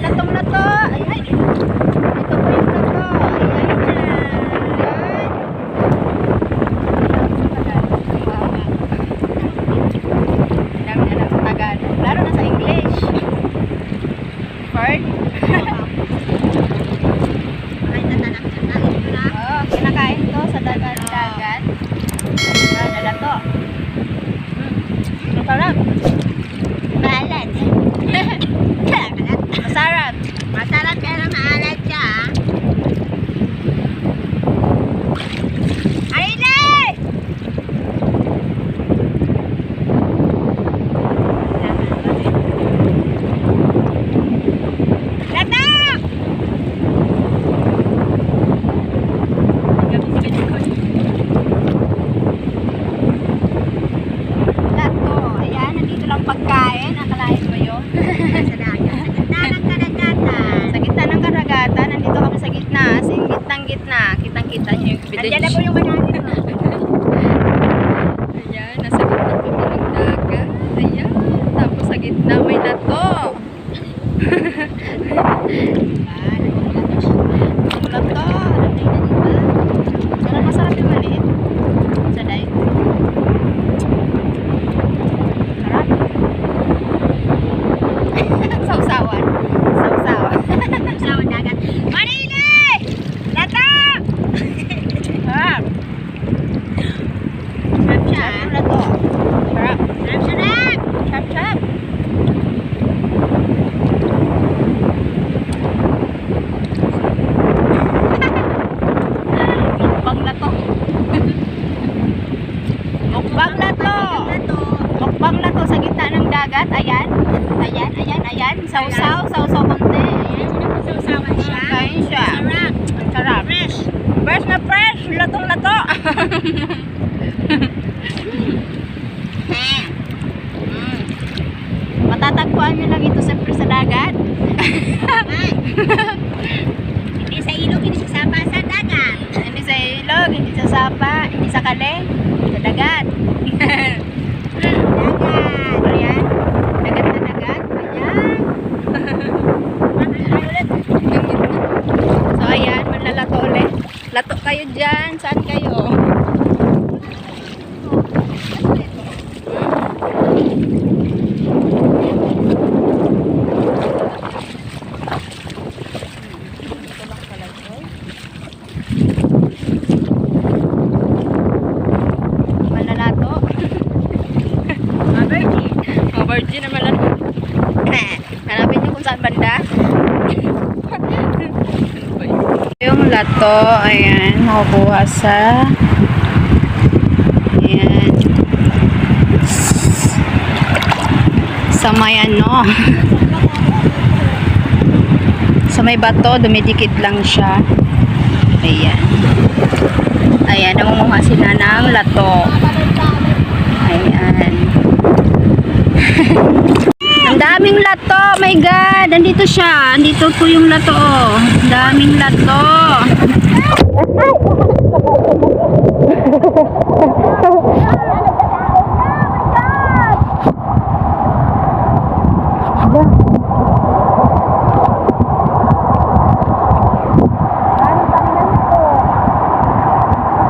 latong lato. Ayan. Ito po yung lato. Ayan. Ayan. Dami na lang sa Tagalog. Lalo na sa English. Fern. Oo, kinakain to sa dagat-dagat. Lato. Masarap. Maalat. Masarap. Masarap pero maalat siya. Aile! Lato! Lato. Ayan, nandito lang pagkain. Akalain mo yun? Sa dagat. Sa gitna ng karagatan. Nandito kami sa gitna. As in, gitnang-gitna. Kitang-kita niyo yung village. Nandiyan na po yung banana mo. Ayan, nasa gitna kami ng dagat. Ayan. Tapos sa gitna may lato. Ang lato. Pero masarap yung maliit. Sa daig. Sarap. Sausawan. Sausawan. Sawan dagat. Manili! Lato! Sarap. Sarap siya. Sarap yung lato. Sarap. Sarap. Sarap. Mukbang lato. Mukbang lato. Mukbang lato sa gitna ng dagat. Ayan. Ayan, ayan, ayan. Sausaw, sausaw konti. Ayan, sinapasawsawan siya. Kain siya. Sarap. Ang sarap. Fresh. Fresh na fresh. Latong lato. Matatagpuan nyo lang ito siyempre sa dagat. Hindi sa ilog, hindi sa sapa, sa dagat. Hindi sa ilog, hindi sa sapa, hindi sa kale, sa dagat. Dagat. Ayan. Dagat na dagat. Ayan. So ayan, manlalato ulit. Lato kayo dyan. Saan kayo? Manlalato. Virgin naman lang. Hanapin nyo kung saan banda. Yung lato, ayan, makukuha sa ayan sa may ano sa may bato, dumidikit lang siya. Ayan. Ayan, nangunguha sila ng lato. Ayan. Ang daming lato, oh my god, nandito siya, andito po yung lato, oh. Ang daming lato.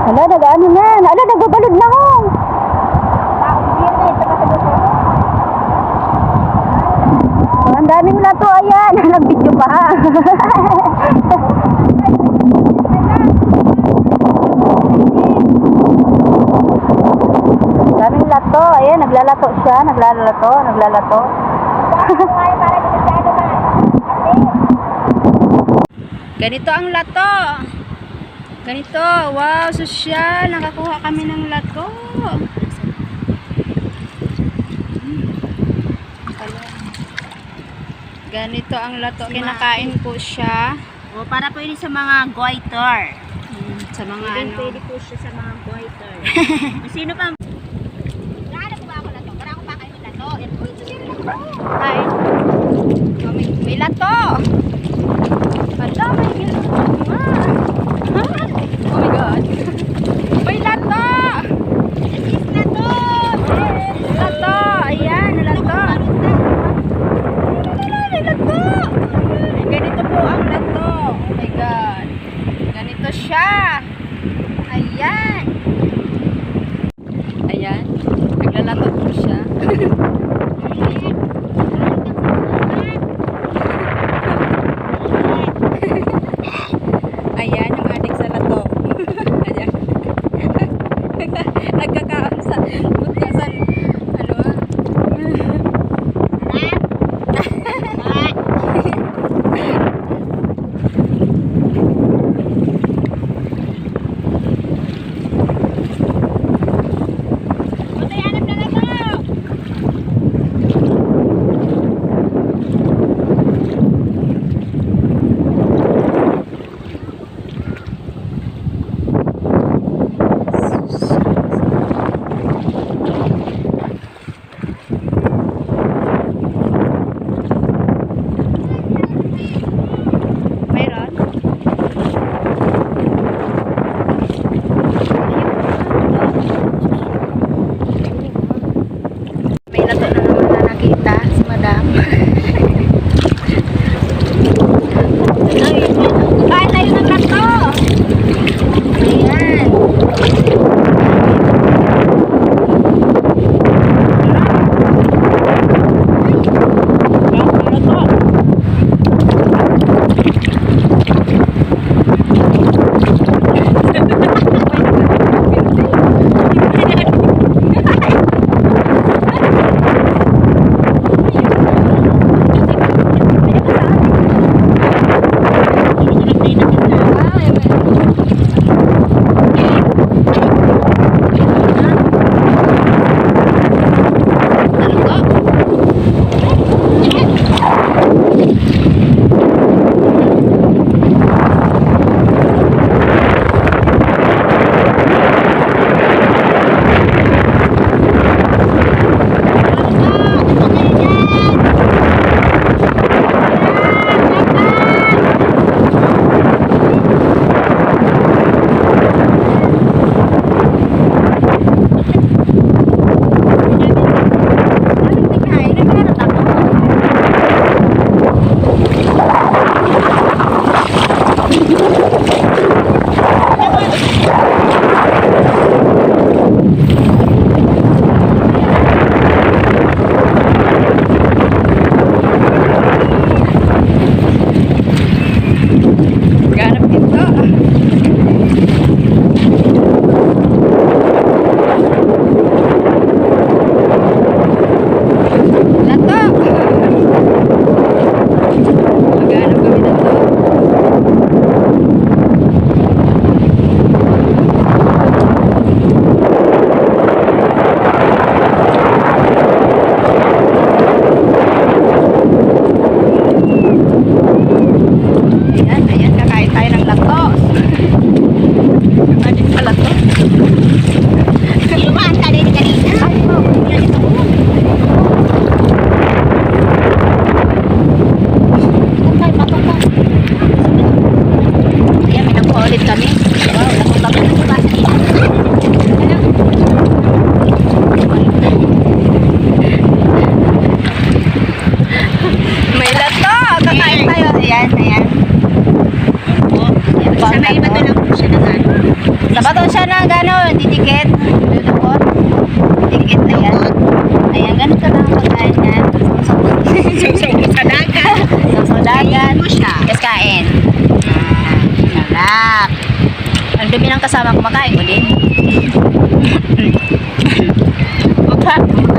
Hala, nag-ano na, hala, nagbabalod na ako. Ang daming lato, ayan. Nag-video pa ha. Daming lato, ayan. Naglalato siya. Naglalato. Ganito ang lato. Ganito. Wow, sosyal. Nakakuha kami ng lato. Ganito ang lato. Kinakain po siya. O, para po yun sa mga goiter. Sa mga ano. Pwede po siya sa mga goiter. Sino pa? Lalo ko ba ako lato? Para ako pa kayo lato. Hi. Oh, may lato. Hala, may lato. Oh my God. May lato. Is lato! Lato. Ayan, lato. May lato. Sabaton siya na gano'n, didikit. Dudukot. Didikit, ayan. Ayan, ganun ka lang ang pagkain yan. Suso sa dagat. Sa dagat. Mo siya. Tapos kain. Sarap. Ang dumi ng kasama kumakain ko din. Huwag